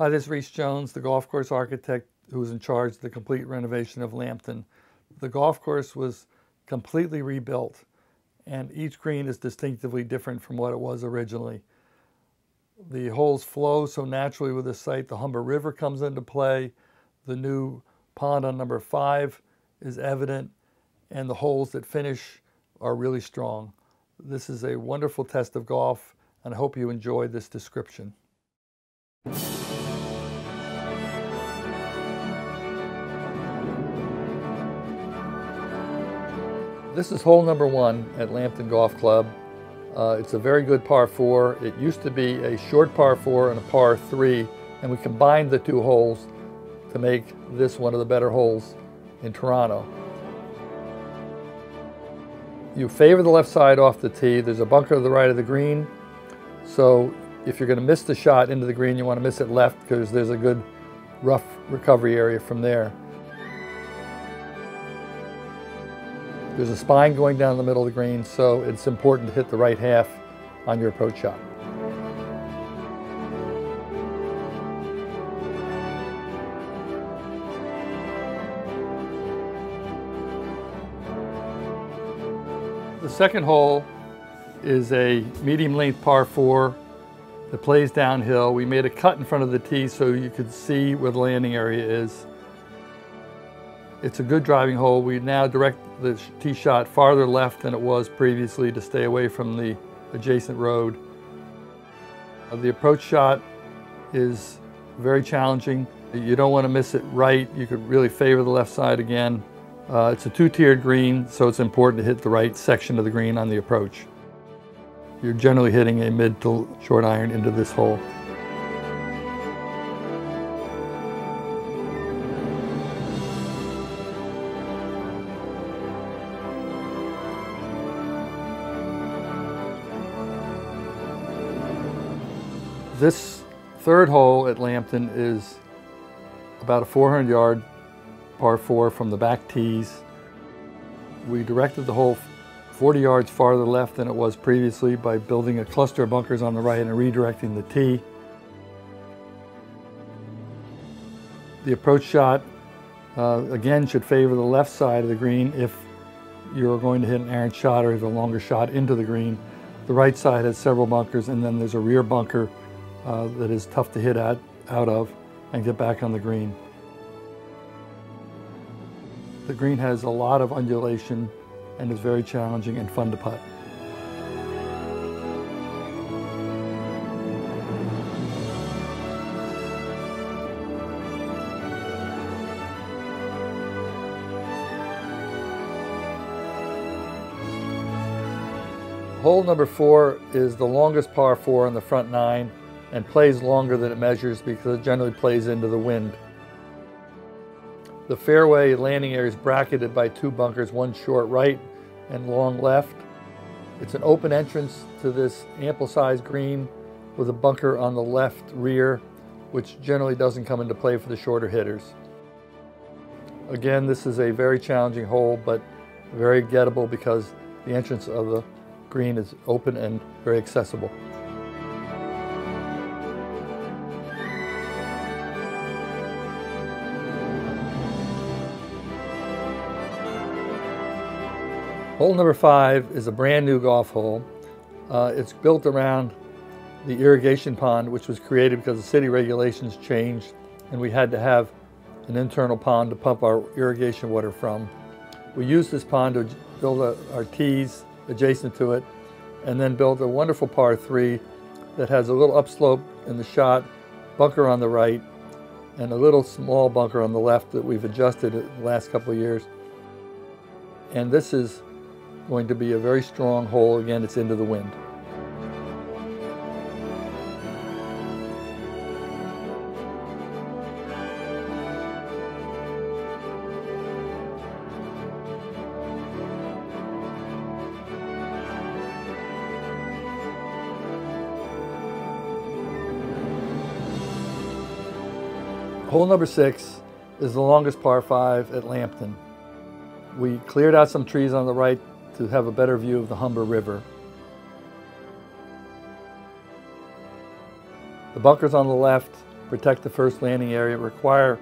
Hi, this is Reese Jones, the golf course architect who was in charge of the complete renovation of Lambton. The golf course was completely rebuilt, and each green is distinctively different from what it was originally. The holes flow so naturally with the site. The Humber River comes into play. The new pond on number 5 is evident, and the holes that finish are really strong. This is a wonderful test of golf, and I hope you enjoyed this description. This is hole number 1 at Lambton Golf Club. It's a very good par 4. It used to be a short par 4 and a par 3, and we combined the two holes to make this one of the better holes in Toronto. You favor the left side off the tee. There's a bunker to the right of the green, so if you're going to miss the shot into the green, you want to miss it left because there's a good rough recovery area from there. There's a spine going down the middle of the green, so it's important to hit the right half on your approach shot. The second hole is a medium length par 4 that plays downhill. We made a cut in front of the tee so you could see where the landing area is. It's a good driving hole. We now direct the tee shot farther left than it was previously to stay away from the adjacent road. The approach shot is very challenging. You don't want to miss it right. You could really favor the left side again. It's a 2-tiered green, so it's important to hit the right section of the green on the approach. You're generally hitting a mid to short iron into this hole. This third hole at Lambton is about a 400-yard par 4 from the back tees. We directed the hole 40 yards farther left than it was previously by building a cluster of bunkers on the right and redirecting the tee. The approach shot, again, should favor the left side of the green if you're going to hit an errant shot or have a longer shot into the green. The right side has several bunkers, and then there's a rear bunker that is tough to hit out of and get back on the green. The green has a lot of undulation and is very challenging and fun to putt. Hole number 4 is the longest par 4 on the front 9 and plays longer than it measures because it generally plays into the wind. The fairway landing area is bracketed by 2 bunkers, one short right and long left. It's an open entrance to this ample-sized green with a bunker on the left rear, which generally doesn't come into play for the shorter hitters. Again, this is a very challenging hole, but very gettable because the entrance of the green is open and very accessible. Hole number 5 is a brand new golf hole. It's built around the irrigation pond, which was created because the city regulations changed and we had to have an internal pond to pump our irrigation water from. We used this pond to build our tees adjacent to it, and then built a wonderful par 3 that has a little upslope in the shot, bunker on the right, and a little small bunker on the left that we've adjusted in the last couple of years. And this is going to be a very strong hole. Again, it's into the wind. Hole number 6 is the longest par 5 at Lambton. We cleared out some trees on the right to have a better view of the Humber River. The bunkers on the left protect the first landing area require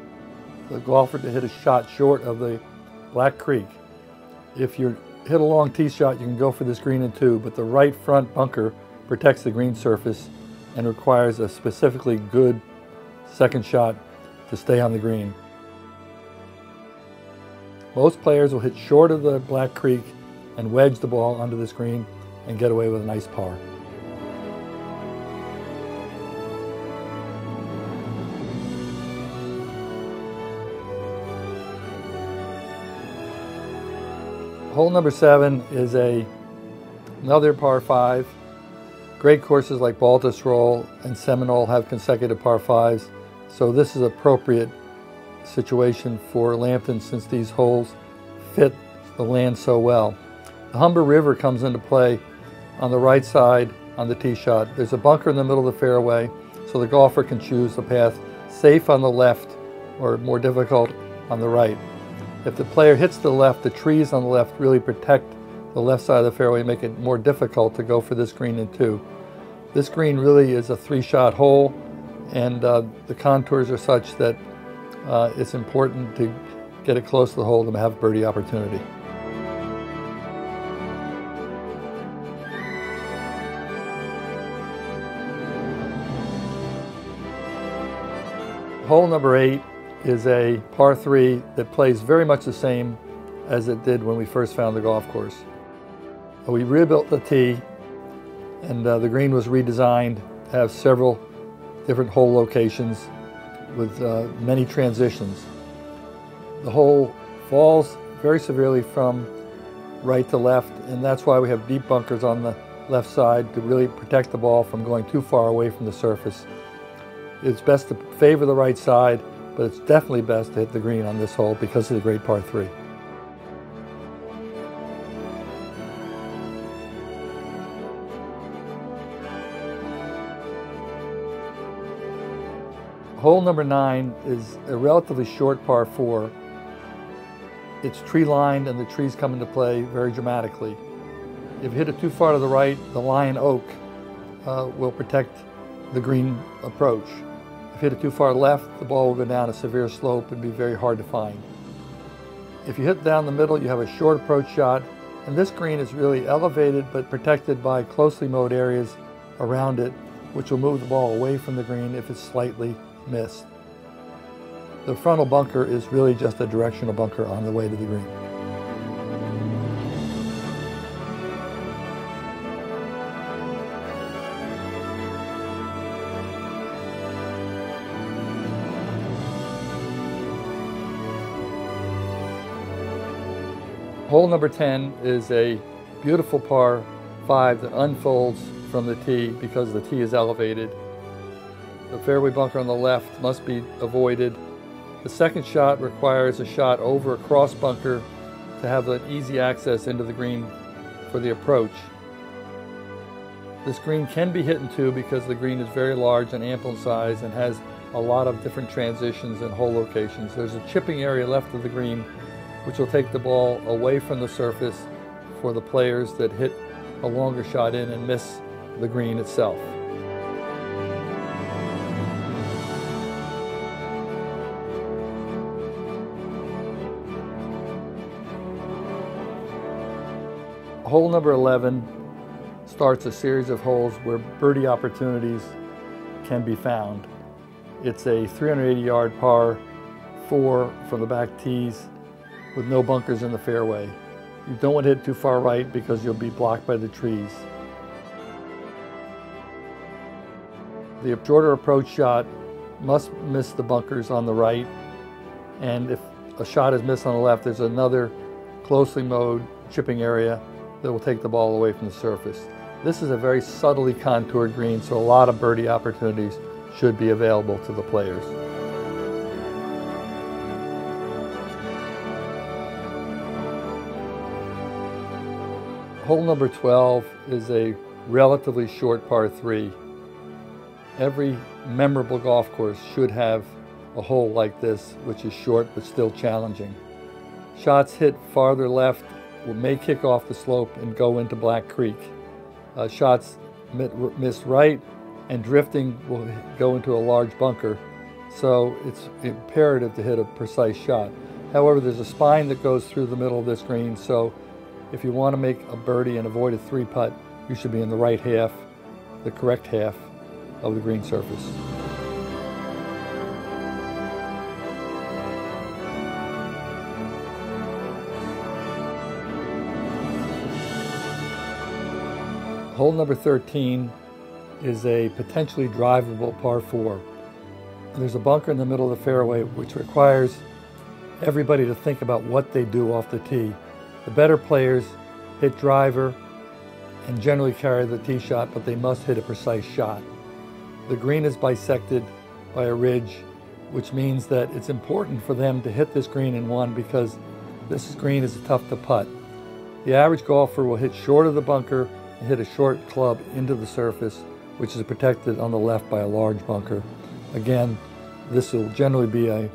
the golfer to hit a shot short of the Black Creek. If you hit a long tee shot, you can go for this green in 2, but the right front bunker protects the green surface and requires a specifically good second shot to stay on the green. Most players will hit short of the Black Creek and wedge the ball onto this green and get away with a nice par. Hole number 7 is another par 5. Great courses like Baltusrol and Seminole have consecutive par 5s, so this is an appropriate situation for Lambton since these holes fit the land so well. The Humber River comes into play on the right side on the tee shot. There's a bunker in the middle of the fairway, so the golfer can choose the path safe on the left or more difficult on the right. If the player hits the left, the trees on the left really protect the left side of the fairway and make it more difficult to go for this green in 2. This green really is a 3-shot hole, and the contours are such that it's important to get it close to the hole to have birdie opportunity. Hole number 8 is a par 3 that plays very much the same as it did when we first found the golf course. We rebuilt the tee, and the green was redesigned to have several different hole locations with many transitions. The hole falls very severely from right to left, and that's why we have deep bunkers on the left side to really protect the ball from going too far away from the surface. It's best to favor the right side, but it's definitely best to hit the green on this hole because of the great par 3. Hole number 9 is a relatively short par 4. It's tree lined and the trees come into play very dramatically. If you hit it too far to the right, the lion oak will protect the green approach. If you hit it too far left, the ball will go down a severe slope and be very hard to find. If you hit down the middle, you have a short approach shot, and this green is really elevated but protected by closely mowed areas around it, which will move the ball away from the green if it's slightly missed. The frontal bunker is really just a directional bunker on the way to the green. Hole number 10 is a beautiful par 5 that unfolds from the tee because the tee is elevated. The fairway bunker on the left must be avoided. The second shot requires a shot over a cross bunker to have an easy access into the green for the approach. This green can be hit in 2 because the green is very large and ample in size and has a lot of different transitions and hole locations. There's a chipping area left of the green which will take the ball away from the surface for the players that hit a longer shot in and miss the green itself. Hole number 11 starts a series of holes where birdie opportunities can be found. It's a 380-yard par 4 from the back tees with no bunkers in the fairway. You don't want to hit too far right because you'll be blocked by the trees. The shorter approach shot must miss the bunkers on the right, and if a shot is missed on the left, there's another closely mowed chipping area that will take the ball away from the surface. This is a very subtly contoured green, so a lot of birdie opportunities should be available to the players. Hole number 12 is a relatively short par 3. Every memorable golf course should have a hole like this, which is short but still challenging. Shots hit farther left may kick off the slope and go into Black Creek. Shots missed right and drifting will go into a large bunker so it's imperative to hit a precise shot. However, there's a spine that goes through the middle of this green, so if you want to make a birdie and avoid a 3-putt, you should be in the right half, the correct half of the green surface. Hole number 13 is a potentially drivable par 4. There's a bunker in the middle of the fairway which requires everybody to think about what they do off the tee. The better players hit driver and generally carry the tee shot, but they must hit a precise shot. The green is bisected by a ridge, which means that it's important for them to hit this green in one because this green is tough to putt. The average golfer will hit short of the bunker and hit a short club into the surface, which is protected on the left by a large bunker. Again, this will generally be a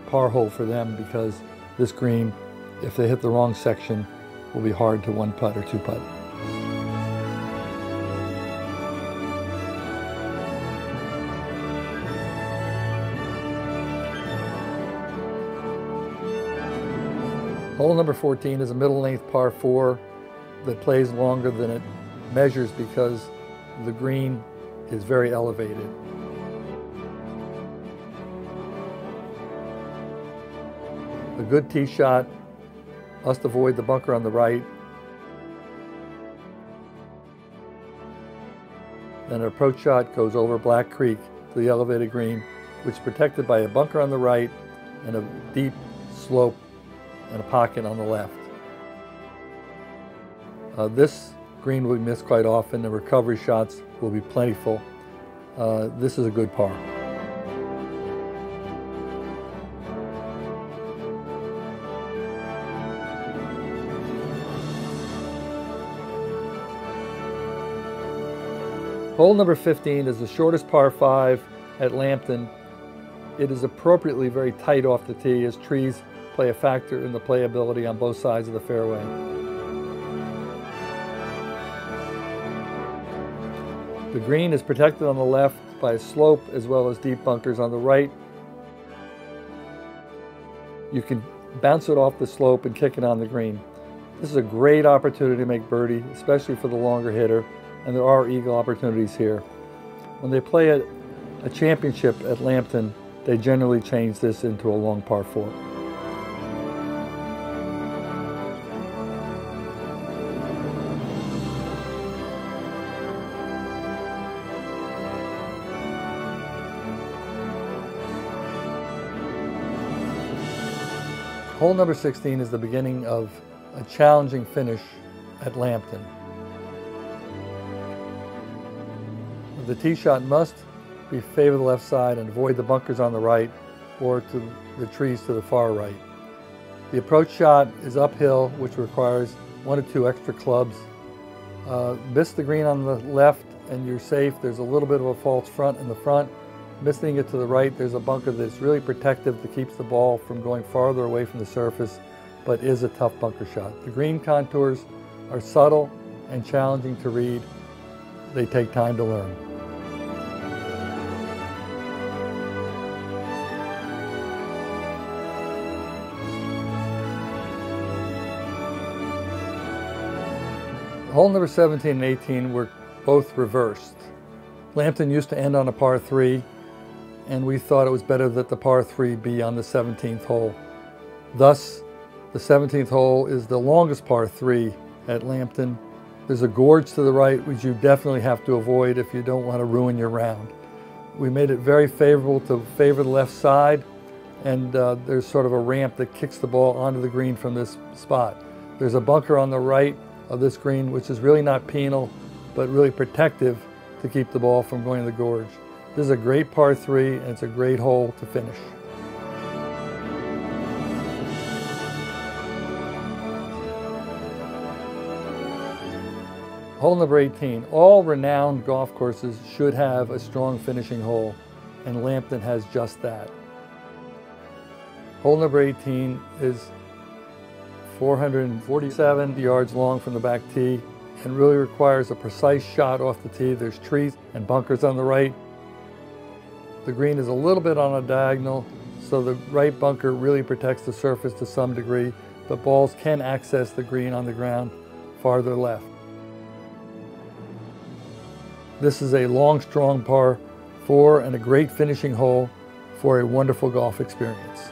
par hole for them because this green, if they hit the wrong section, will be hard to 1-putt or 2-putt. Hole number 14 is a middle-length par 4 that plays longer than it measures because the green is very elevated. A good tee shot must avoid the bunker on the right. Then an approach shot goes over Black Creek to the elevated green, which is protected by a bunker on the right and a deep slope and a pocket on the left. This green will be missed quite often. The recovery shots will be plentiful. This is a good par. Hole number 15 is the shortest par 5 at Lambton. It is appropriately very tight off the tee as trees play a factor in the playability on both sides of the fairway. The green is protected on the left by a slope as well as deep bunkers on the right. You can bounce it off the slope and kick it on the green. This is a great opportunity to make birdie, especially for the longer hitter, and there are eagle opportunities here. When they play a championship at Lambton, they generally change this into a long par 4. Hole number 16 is the beginning of a challenging finish at Lambton. The tee shot must be favor the left side and avoid the bunkers on the right or to the trees to the far right. The approach shot is uphill, which requires 1 or 2 extra clubs. Miss the green on the left and you're safe. There's a little bit of a false front in the front. Missing it to the right, there's a bunker that's really protective that keeps the ball from going farther away from the surface, but is a tough bunker shot. The green contours are subtle and challenging to read. They take time to learn. Hole number 17 and 18 were both reversed. Lambton used to end on a par 3, and we thought it was better that the par 3 be on the 17th hole. Thus, the 17th hole is the longest par 3 at Lambton. There's a gorge to the right, which you definitely have to avoid if you don't want to ruin your round. We made it very favorable to favor the left side, and there's sort of a ramp that kicks the ball onto the green from this spot. There's a bunker on the right of this green, which is really not penal, but really protective to keep the ball from going to the gorge. This is a great par 3, and it's a great hole to finish. Hole number 18. All renowned golf courses should have a strong finishing hole, and Lambton has just that. Hole number 18 is 447 yards long from the back tee and really requires a precise shot off the tee. There's trees and bunkers on the right. The green is a little bit on a diagonal, so the right bunker really protects the surface to some degree, but balls can access the green on the ground farther left. This is a long, strong par 4 and a great finishing hole for a wonderful golf experience.